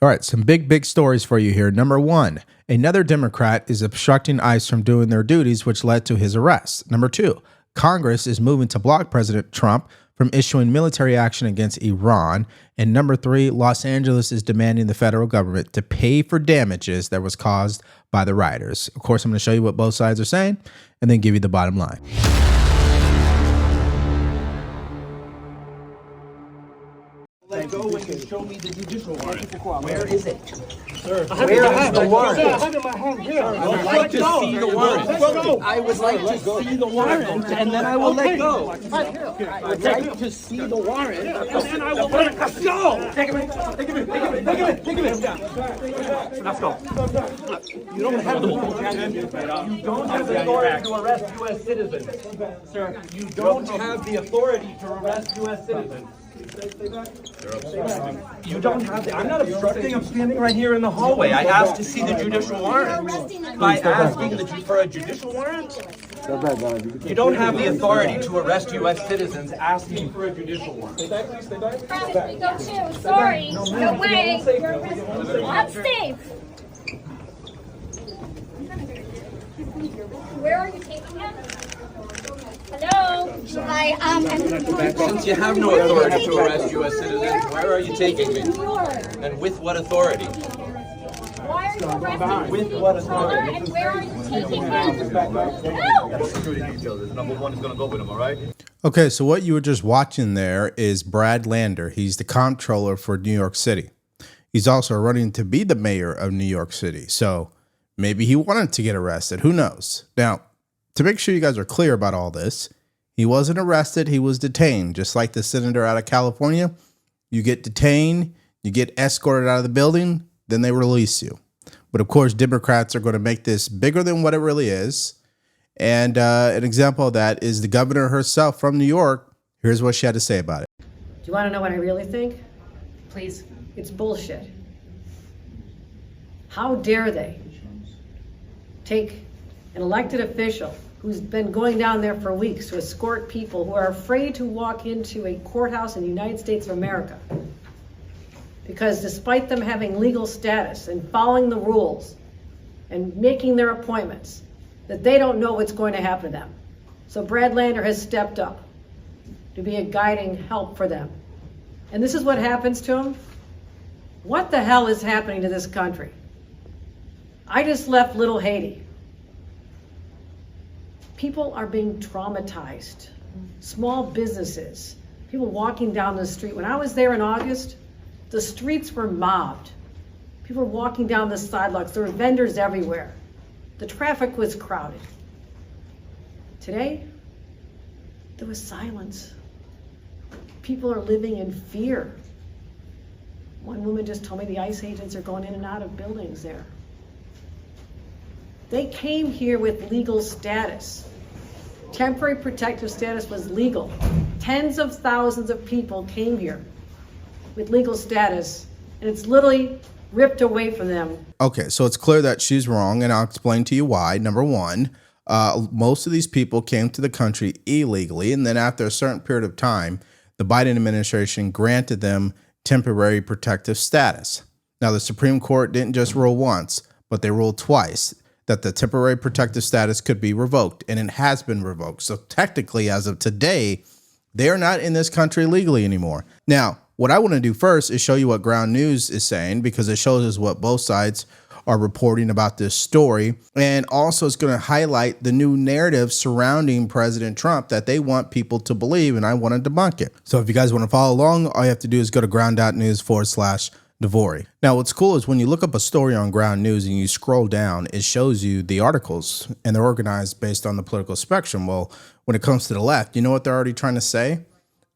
All right, some big stories for you here. Number one, another Democrat is obstructing ICE from doing their duties, which led to his arrest. Number two, Congress is moving to block President Trump from issuing military action against Iran. And number three, Los Angeles is demanding the federal government to pay for damages that was caused by the rioters. Of course, I'm going to show you what both sides are saying and then give you the bottom line. Let go when you show me the judicial warrant. Where is it? Sir, where is the warrant? I have it in my hand here. I would like to see the warrant. I would like to see the warrant, and then I will let go. I would like to see the warrant, and then I will let go. Take him in. Take him in. Take him in. Take him in. Let's go. You don't have the You don't have the authority to arrest U.S. citizens. Sir, you don't have the authority to arrest U.S. citizens. You don't have the, I'm not obstructing, I'm standing right here in the hallway. I asked to see the judicial warrant. By asking for a judicial warrant, you don't have the authority to arrest U.S. citizens asking for a judicial warrant. Stay back, please, stay back. Travis, we go too. Sorry. No way. I'm safe. Where are you taking him? Hello? Since you have no authority to arrest U.S. citizens, where are you taking me? And with what authority? Why are you arresting me? With what authority? And where are you taking him? No! Security details. Number one is going to go with him, all right? Okay, so what you were just watching there is Brad Lander. He's the comptroller for New York City. He's also running to be the mayor of New York City. So maybe he wanted to get arrested. Who knows? Now, to make sure you guys are clear about all this, he wasn't arrested. He was detained, just like the senator out of California. You get detained, you get escorted out of the building, then they release you. But of course, Democrats are going to make this bigger than what it really is. And an example of that is the governor herself from New York. Here's what she had to say about it. Do you want to know what I really think? Please. It's bullshit. How dare they take an elected official who's been going down there for weeks to escort people who are afraid to walk into a courthouse in the United States of America, because despite them having legal status and following the rules and making their appointments, that they don't know what's going to happen to them. So Brad Lander has stepped up to be a guiding help for them. And this is what happens to them. What the hell is happening to this country? I just left Little Haiti. People are being traumatized. Small businesses, people walking down the street. When I was there in August, the streets were mobbed. People were walking down the sidewalks. There were vendors everywhere. The traffic was crowded. Today, there was silence. People are living in fear. One woman just told me the ICE agents are going in and out of buildings there. They came here with legal status. Temporary protective status was legal. Tens of thousands of people came here with legal status, and it's literally ripped away from them. Okay, so it's clear that she's wrong, and I'll explain to you why. Number one, most of these people came to the country illegally, and then after a certain period of time, the Biden administration granted them temporary protective status. Now, the Supreme Court didn't just rule once, but they ruled twice that the temporary protective status could be revoked, and it has been revoked. So technically, as of today, they're not in this country legally anymore. Now, what I want to do first is show you what Ground News is saying, because it shows us what both sides are reporting about this story. And also it's going to highlight the new narrative surrounding President Trump that they want people to believe, and I want to debunk it. So if you guys want to follow along, all you have to do is go to ground.news/Devori. Now, what's cool is when you look up a story on Ground News and you scroll down, it shows you the articles, and they're organized based on the political spectrum. Well, when it comes to the left, you know what they're already trying to say?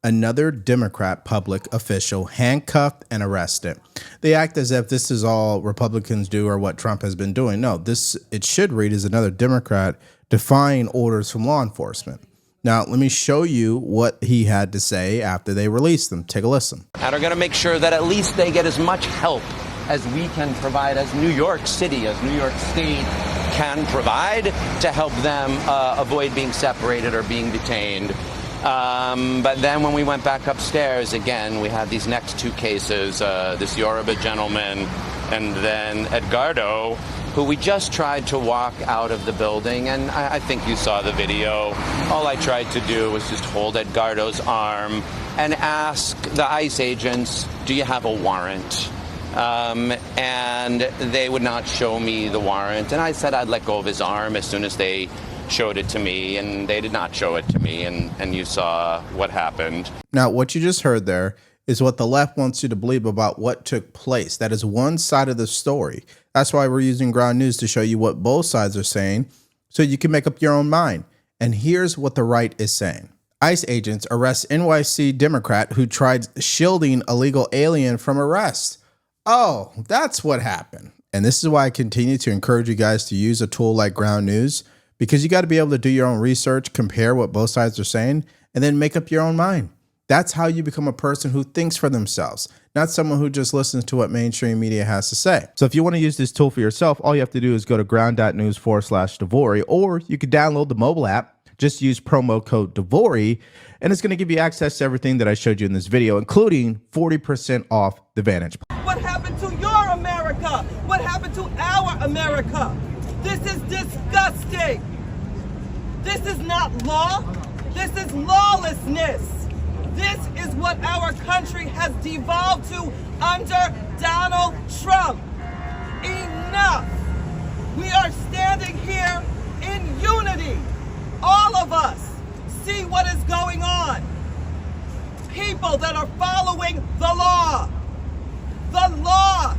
Another Democrat public official handcuffed and arrested. They act as if this is all Republicans do or what Trump has been doing. No, it should read as another Democrat defying orders from law enforcement. Now, let me show you what he had to say after they released them. Take a listen. And are going to make sure that at least they get as much help as we can provide, as New York City, as New York State can provide to help them avoid being separated or being detained. But then when we went back upstairs again, we had these next two cases, this Yoruba gentleman and then Edgardo, who we just tried to walk out of the building. And I think you saw the video. All I tried to do was just hold Edgardo's arm and ask the ICE agents, do you have a warrant? And they would not show me the warrant. And I said I'd let go of his arm as soon as they showed it to me, and they did not show it to me, and you saw what happened. Now, what you just heard there is what the left wants you to believe about what took place. That is one side of the story. That's why we're using Ground News to show you what both sides are saying so you can make up your own mind. And here's what the right is saying. ICE agents arrest NYC Democrat who tried shielding illegal alien from arrest. Oh, that's what happened. And this is why I continue to encourage you guys to use a tool like Ground News, because you got to be able to do your own research, compare what both sides are saying, and then make up your own mind. That's how you become a person who thinks for themselves, not someone who just listens to what mainstream media has to say. So if you want to use this tool for yourself, all you have to do is go to ground.news/Devori, or you could download the mobile app. Just use promo code Devori, and it's going to give you access to everything that I showed you in this video, including 40% off the Vantage. What happened to your America? What happened to our America? This is disgusting. This is not law. This is lawlessness. This is what our country has devolved to under Donald Trump. Enough. We are standing here in unity. All of us see what is going on. People that are following the law. The law.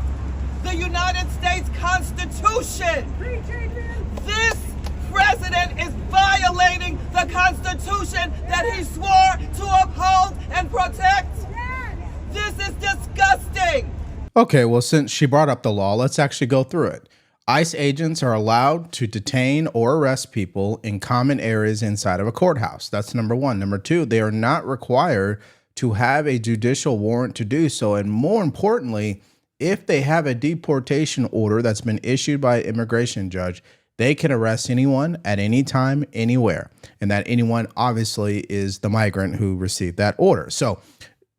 The United States Constitution. This president is violating the Constitution that he swore to uphold and protect. This is disgusting. Okay, well, since she brought up the law, let's actually go through it. ICE agents are allowed to detain or arrest people in common areas inside of a courthouse. That's number one. Number two, they are not required to have a judicial warrant to do so. And more importantly, if they have a deportation order that's been issued by an immigration judge, they can arrest anyone at any time, anywhere. And that anyone obviously is the migrant who received that order. So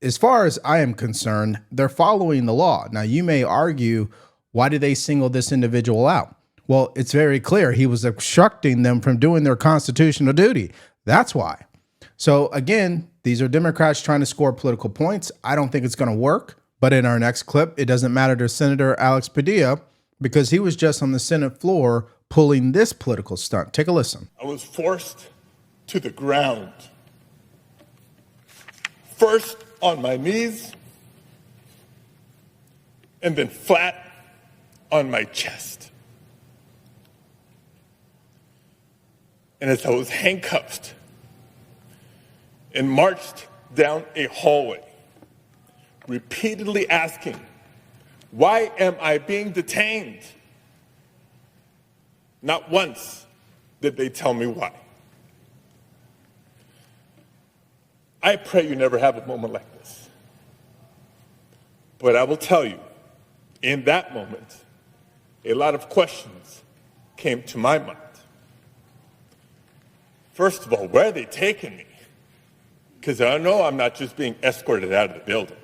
as far as I am concerned, they're following the law. Now, you may argue, why did they single this individual out? Well, it's very clear. He was obstructing them from doing their constitutional duty. That's why. So again, these are Democrats trying to score political points. I don't think it's going to work. But in our next clip, it doesn't matter to Senator Alex Padilla because he was just on the Senate floor pulling this political stunt. Take a listen. I was forced to the ground. First on my knees, and then flat on my chest. And as I was handcuffed and marched down a hallway, repeatedly asking, why am I being detained? Not once did they tell me why. I pray you never have a moment like this. But I will tell you, in that moment, a lot of questions came to my mind. First of all, where are they taking me? Because I know I'm not just being escorted out of the building.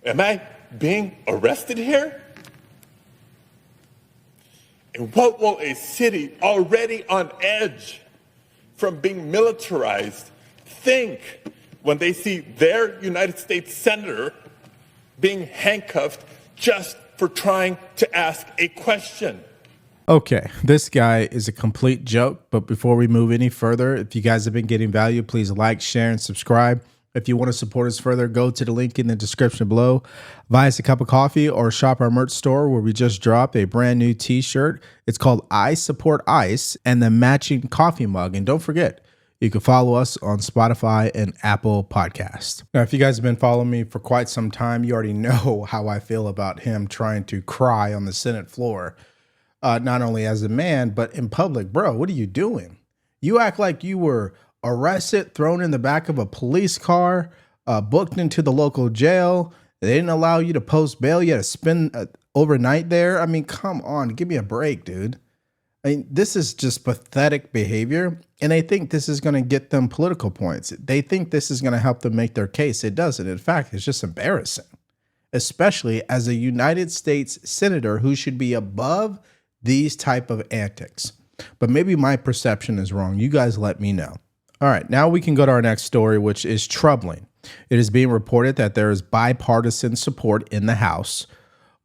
Am I being arrested here? And what will a city already on edge from being militarized think when they see their United States senator being handcuffed just for trying to ask a question? Okay, this guy is a complete joke, but before we move any further, if you guys have been getting value, please like, share, and subscribe. If you want to support us further, go to the link in the description below, buy us a cup of coffee, or shop our merch store where we just dropped a brand new t-shirt. It's called I Support ICE and the matching coffee mug. And don't forget, you can follow us on Spotify and Apple Podcasts. Now, if you guys have been following me for quite some time, you already know how I feel about him trying to cry on the Senate floor, not only as a man, but in public. Bro, what are you doing? You act like you were arrested, thrown in the back of a police car, booked into the local jail. They didn't allow you to post bail. You had to spend overnight there. I mean, come on, give me a break, dude. I mean, this is just pathetic behavior, and they think this is going to get them political points. They think this is going to help them make their case. It doesn't. In fact, it's just embarrassing, especially as a United States senator who should be above these type of antics. But maybe my perception is wrong. You guys let me know. All right, now we can go to our next story, which is troubling. It is being reported that there is bipartisan support in the House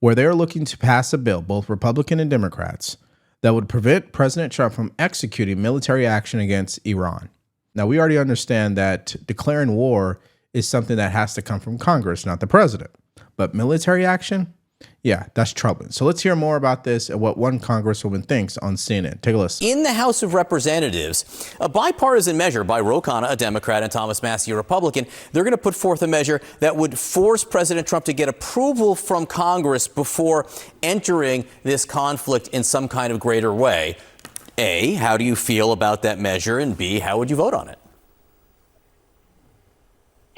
where they're looking to pass a bill, both Republican and Democrats, that would prevent President Trump from executing military action against Iran. Now, we already understand that declaring war is something that has to come from Congress, not the president. But military action? Yeah, that's troubling. So let's hear more about this and what one congresswoman thinks on CNN. Take a listen. In the House of Representatives, a bipartisan measure by Ro Khanna, a Democrat, and Thomas Massie, a Republican, they're going to put forth a measure that would force President Trump to get approval from Congress before entering this conflict in some kind of greater way. A, how do you feel about that measure? And B, how would you vote on it?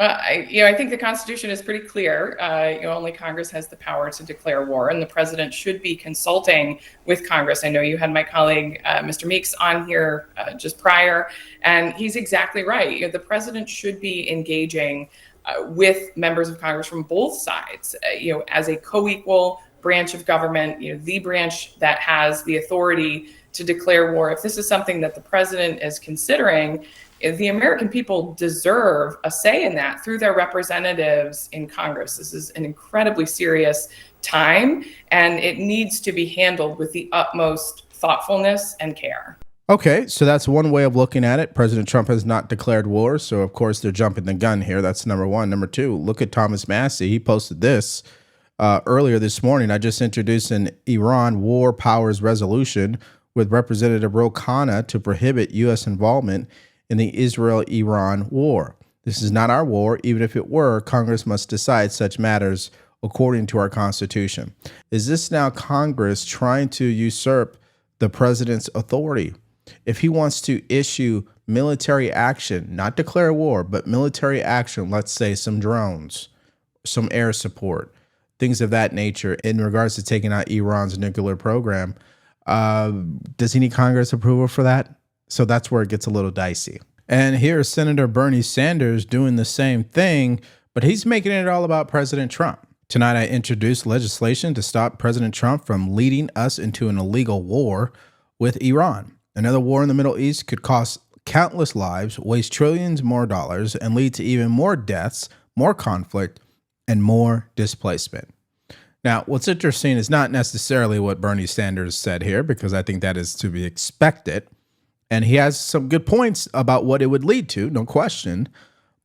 I think the Constitution is pretty clear. Only Congress has the power to declare war, and the president should be consulting with Congress. I know you had my colleague, Mr. Meeks, on here just prior, and he's exactly right. The president should be engaging with members of Congress from both sides, as a co-equal branch of government, the branch that has the authority to declare war. If this is something that the president is considering, the American people deserve a say in that through their representatives in Congress. This is an incredibly serious time, and it needs to be handled with the utmost thoughtfulness and care. Okay, so that's one way of looking at it. President Trump has not declared war, so of course they're jumping the gun here. That's number one. Number two, look at Thomas Massie. He posted this earlier this morning. I just introduced an Iran War Powers Resolution with Representative Ro Khanna to prohibit U.S. involvement in the Israel-Iran war. This is not our war. Even if it were, Congress must decide such matters according to our Constitution. Is this now Congress trying to usurp the president's authority? If he wants to issue military action, not declare war, but military action, let's say some drones, some air support, things of that nature in regards to taking out Iran's nuclear program, does he need Congress approval for that? So that's where it gets a little dicey. And here's Senator Bernie Sanders doing the same thing, but he's making it all about President Trump. Tonight, I introduced legislation to stop President Trump from leading us into an illegal war with Iran. Another war in the Middle East could cost countless lives, waste trillions more dollars, and lead to even more deaths, more conflict, and more displacement. Now, what's interesting is not necessarily what Bernie Sanders said here, because I think that is to be expected. And he has some good points about what it would lead to, no question.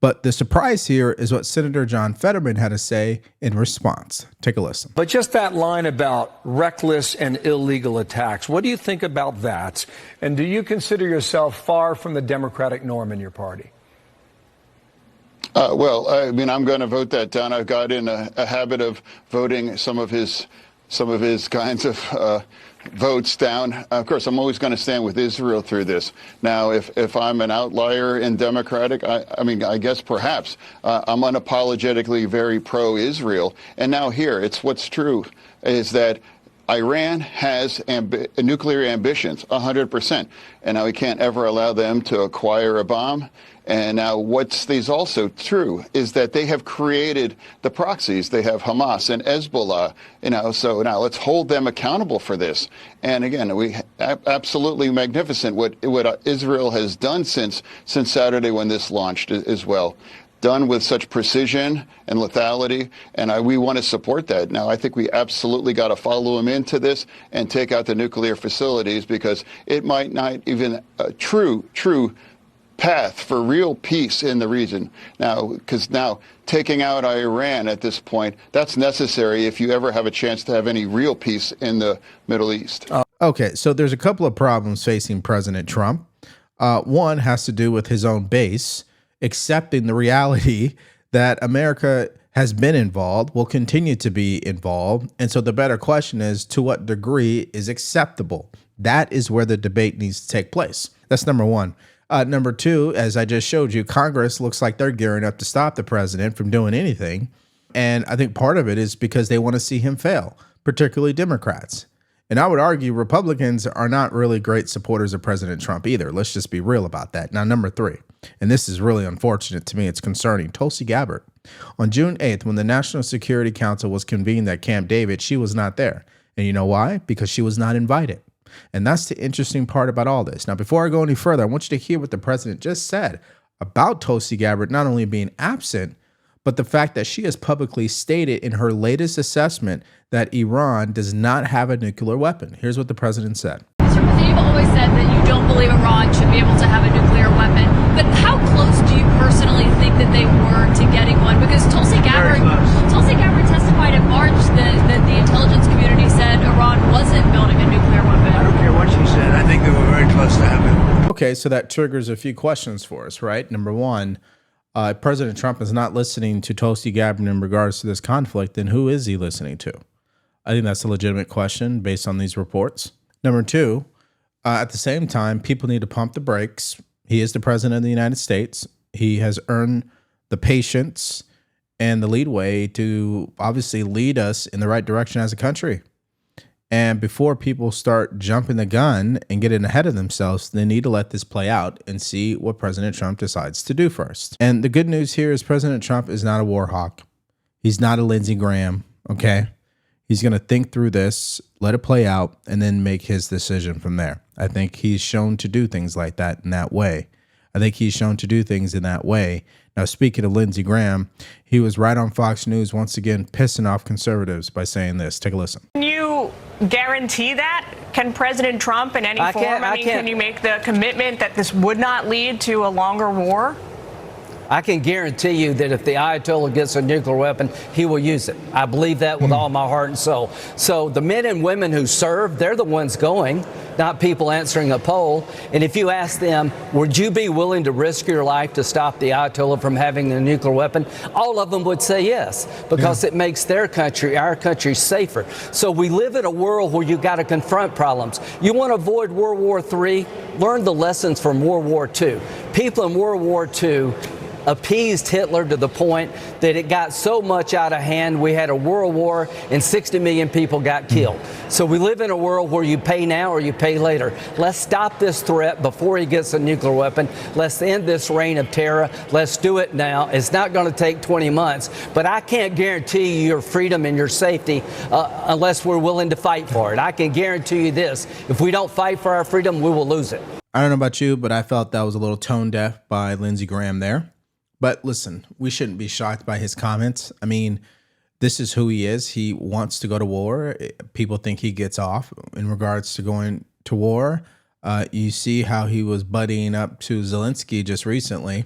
But the surprise here is what Senator John Fetterman had to say in response. Take a listen. But just that line about reckless and illegal attacks, what do you think about that? And do you consider yourself far from the Democratic norm in your party? Well, I mean, I'm going to vote that down. I've got in a habit of voting some of his kinds of votes down. Of course, I'm always going to stand with Israel through this. Now, if I'm an outlier in Democratic, I guess perhaps I'm unapologetically very pro-Israel. And now here, it's what's true is that Iran has nuclear ambitions, 100%. And now we can't ever allow them to acquire a bomb. And now what's also true is that they have created the proxies. They have Hamas and Hezbollah, so now let's hold them accountable for this. And again, we absolutely magnificent what Israel has done since Saturday when this launched as well. Done with such precision and lethality, and we want to support that. Now, I think we absolutely got to follow them into this and take out the nuclear facilities because it might not even a true path for real peace in the region. Now, because now taking out Iran at this point, that's necessary if you ever have a chance to have any real peace in the Middle East. Okay, so there's a couple of problems facing President Trump. One has to do with his own base accepting the reality that America has been involved, will continue to be involved. And so the better question is, to what degree is acceptable? That is where the debate needs to take place. That's number one. Number two, as I just showed you, Congress looks like they're gearing up to stop the president from doing anything. And I think part of it is because they want to see him fail, particularly Democrats. And I would argue Republicans are not really great supporters of President Trump either. Let's just be real about that. Now, number 3, and this is really unfortunate to me, it's concerning. Tulsi Gabbard. On June 8th, when the National Security Council was convened at Camp David, she was not there. And you know why? Because she was not invited. And that's the interesting part about all this. Now, before I go any further, I want you to hear what the president just said about Tulsi Gabbard not only being absent, but the fact that she has publicly stated in her latest assessment that Iran does not have a nuclear weapon. Here's what the president said. Mr. President, you've always said that you don't believe Iran should be able to have a nuclear weapon. But how close do you personally think that they were to getting one? Because Tulsi Gabbard testified in March that the intelligence community said Iran wasn't building a nuclear weapon. I don't care what she said. I think they were very close to having it. Okay, so that triggers a few questions for us, right? Number 1, President Trump is not listening to Tulsi Gabbard in regards to this conflict, then who is he listening to? I think that's a legitimate question based on these reports. Number 2, at the same time, people need to pump the brakes. He is the president of the United States. He has earned the patience and the leadway to obviously lead us in the right direction as a country. And before people start jumping the gun and getting ahead of themselves, they need to let this play out and see what President Trump decides to do first. And the good news here is President Trump is not a war hawk. He's not a Lindsey Graham, okay? He's going to think through this, let it play out, and then make his decision from there. I think he's shown to do things like that in that way. Now, speaking of Lindsey Graham, he was right on Fox News once again, pissing off conservatives by saying this. Take a listen. Can you guarantee that? Can President Trump in any form? Can you make the commitment that this would not lead to a longer war? I can guarantee you that if the Ayatollah gets a nuclear weapon, he will use it. I believe that with all my heart and soul. So the men and women who serve, they're the ones going, not people answering a poll. And if you ask them, would you be willing to risk your life to stop the Ayatollah from having a nuclear weapon? All of them would say yes, because it makes their country, our country, safer. So we live in a world where you got to confront problems. You want to avoid World War III? Learn the lessons from World War II. People in World War II appeased Hitler to the point that it got so much out of hand, we had a world war and 60 million people got killed. So we live in a world where you pay now or you pay later. Let's stop this threat before he gets a nuclear weapon. Let's end this reign of terror. Let's do it now. It's not going to take 20 months, but I can't guarantee you your freedom and your safety unless we're willing to fight for it. I can guarantee you this. If we don't fight for our freedom, we will lose it. I don't know about you, but I felt that was a little tone deaf by Lindsey Graham there. But listen, we shouldn't be shocked by his comments. I mean, this is who he is. He wants to go to war. People think he gets off in regards to going to war. You see how he was buddying up to Zelensky just recently,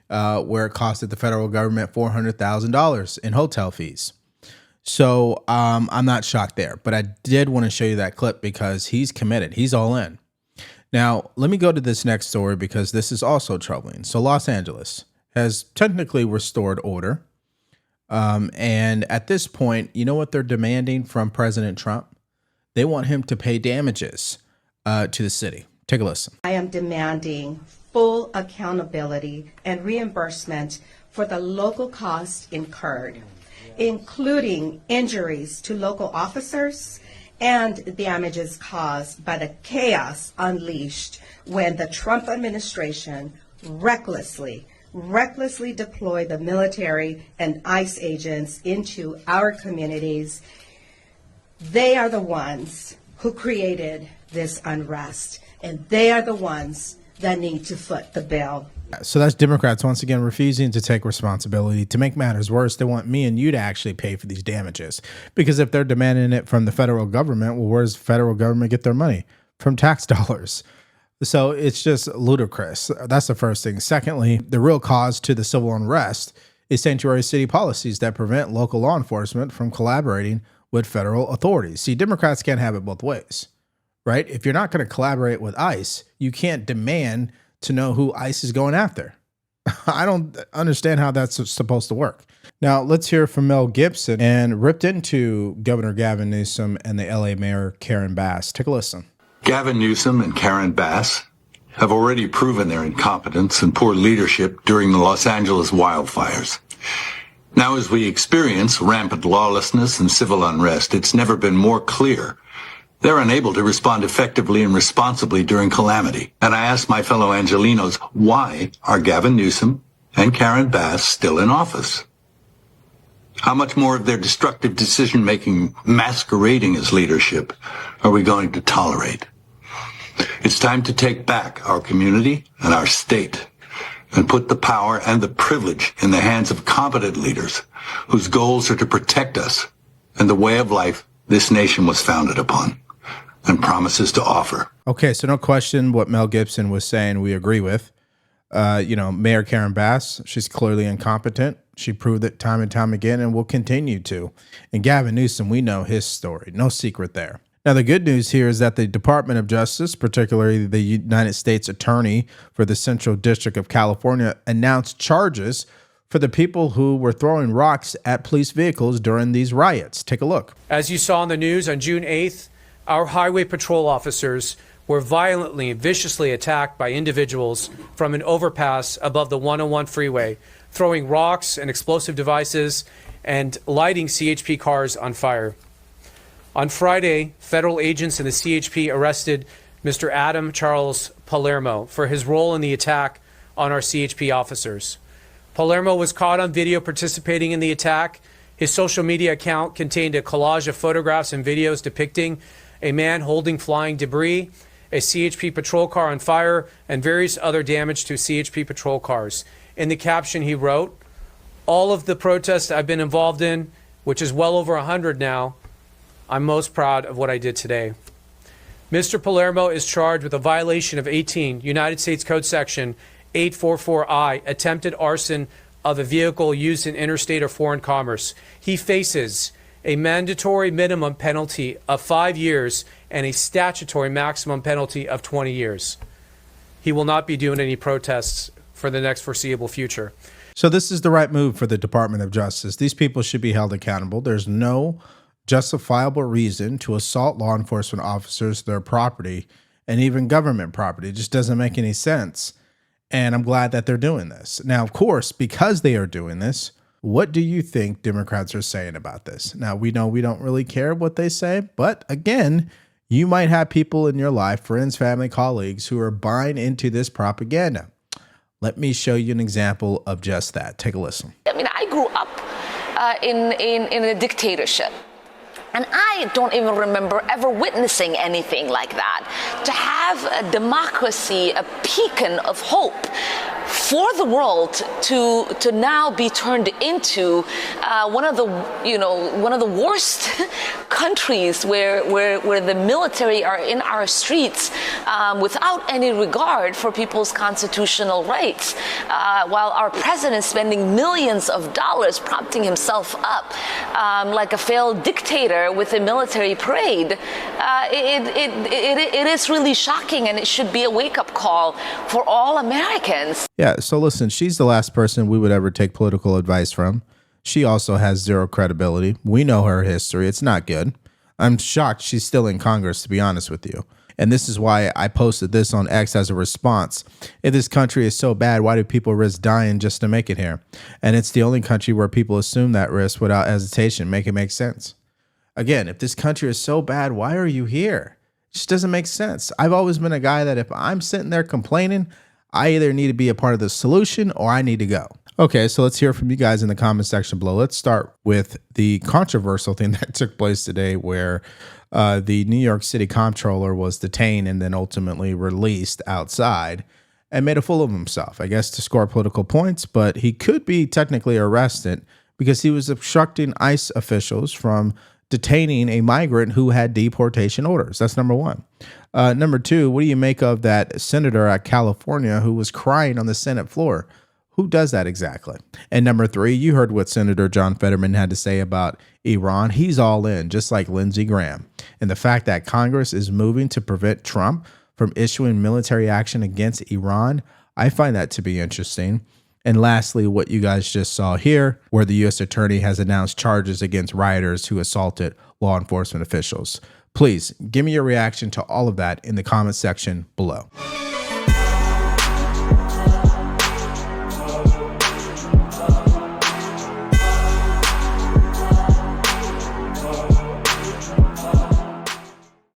where it costed the federal government $400,000 in hotel fees. So I'm not shocked there. But I did want to show you that clip because he's committed. He's all in. Now, let me go to this next story because this is also troubling. So Los Angeles has technically restored order. And at this point, you know what they're demanding from President Trump? They want him to pay damages to the city. Take a listen. I am demanding full accountability and reimbursement for the local costs incurred, including injuries to local officers and damages caused by the chaos unleashed when the Trump administration recklessly deploy the military and ICE agents into our communities. They are the ones who created this unrest, and they are the ones that need to foot the bill. So that's Democrats once again refusing to take responsibility. To make matters worse, they want me and you to actually pay for these damages. Because if they're demanding it from the federal government, well, where does the federal government get their money? From tax dollars. So it's just ludicrous. That's the first thing. Secondly, the real cause to the civil unrest is sanctuary city policies that prevent local law enforcement from collaborating with federal authorities. See, Democrats can't have it both ways, right? If you're not going to collaborate with ICE, you can't demand to know who ICE is going after. I don't understand how that's supposed to work. Now, let's hear from Mel Gibson and ripped into Governor Gavin Newsom and the LA Mayor Karen Bass. Take a listen. Gavin Newsom and Karen Bass have already proven their incompetence and poor leadership during the Los Angeles wildfires. Now, as we experience rampant lawlessness and civil unrest, it's never been more clear They're unable to respond effectively and responsibly during calamity. And I ask my fellow Angelenos, why are Gavin Newsom and Karen Bass still in office? How much more of their destructive decision-making masquerading as leadership are we going to tolerate? It's time to take back our community and our state and put the power and the privilege in the hands of competent leaders whose goals are to protect us and the way of life this nation was founded upon and promises to offer. Okay, so no question what Mel Gibson was saying we agree with. Mayor Karen Bass, she's clearly incompetent. She proved it time and time again and will continue to. And Gavin Newsom, we know his story. No secret there. Now, the good news here is that the Department of Justice, particularly the United States Attorney for the Central District of California, announced charges for the people who were throwing rocks at police vehicles during these riots. Take a look. As you saw in the news on June 8th, our highway patrol officers were violently and viciously attacked by individuals from an overpass above the 101 freeway, throwing rocks and explosive devices and lighting CHP cars on fire. On Friday, federal agents in the CHP arrested Mr. Adam Charles Palermo for his role in the attack on our CHP officers. Palermo was caught on video participating in the attack. His social media account contained a collage of photographs and videos depicting a man holding flying debris, a CHP patrol car on fire, and various other damage to CHP patrol cars. In the caption, he wrote, "All of the protests I've been involved in, which is well over 100 now, I'm most proud of what I did today." Mr. Palermo is charged with a violation of 18 United States Code Section 844I, attempted arson of a vehicle used in interstate or foreign commerce. He faces a mandatory minimum penalty of 5 years and a statutory maximum penalty of 20 years. He will not be doing any protests for the next foreseeable future. So this is the right move for the Department of Justice. These people should be held accountable. There's no justifiable reason to assault law enforcement officers, their property, and even government property. It just doesn't make any sense. And I'm glad that they're doing this. Now, of course, because they are doing this, what do you think Democrats are saying about this? Now, we know we don't really care what they say, but again, you might have people in your life, friends, family, colleagues, who are buying into this propaganda. Let me show you an example of just that. Take a listen. I mean, I grew up in a dictatorship. And I don't even remember ever witnessing anything like that. To have a democracy, a beacon of hope for the world to now be turned into one of the worst countries where the military are in our streets without any regard for people's constitutional rights, while our president is spending millions of dollars propping himself up like a failed dictator with a military parade. It is really shocking, and it should be a wake-up call for all Americans. Yeah, so listen, she's the last person we would ever take political advice from. She also has zero credibility. We know her history. It's not good. I'm shocked she's still in Congress, to be honest with you. And this is why I posted this on X as a response. If this country is so bad, why do people risk dying just to make it here? And it's the only country where people assume that risk without hesitation. Make it make sense. Again, if this country is so bad, why are you here? It just doesn't make sense. I've always been a guy that if I'm sitting there complaining, I either need to be a part of the solution or I need to go. Okay, so let's hear from you guys in the comment section below. Let's start with the controversial thing that took place today where the New York City comptroller was detained and then ultimately released outside and made a fool of himself, I guess to score political points, but he could be technically arrested because he was obstructing ICE officials from detaining a migrant who had deportation orders. That's number one. Number two, what do you make of that senator at California who was crying on the Senate floor? Who does that exactly? And number three, you heard what Senator John Fetterman had to say about Iran. He's all in, just like Lindsey Graham. And the fact that Congress is moving to prevent Trump from issuing military action against Iran, I find that to be interesting. And lastly, what you guys just saw here, where the U.S. Attorney has announced charges against rioters who assaulted law enforcement officials. Please give me your reaction to all of that in the comment section below.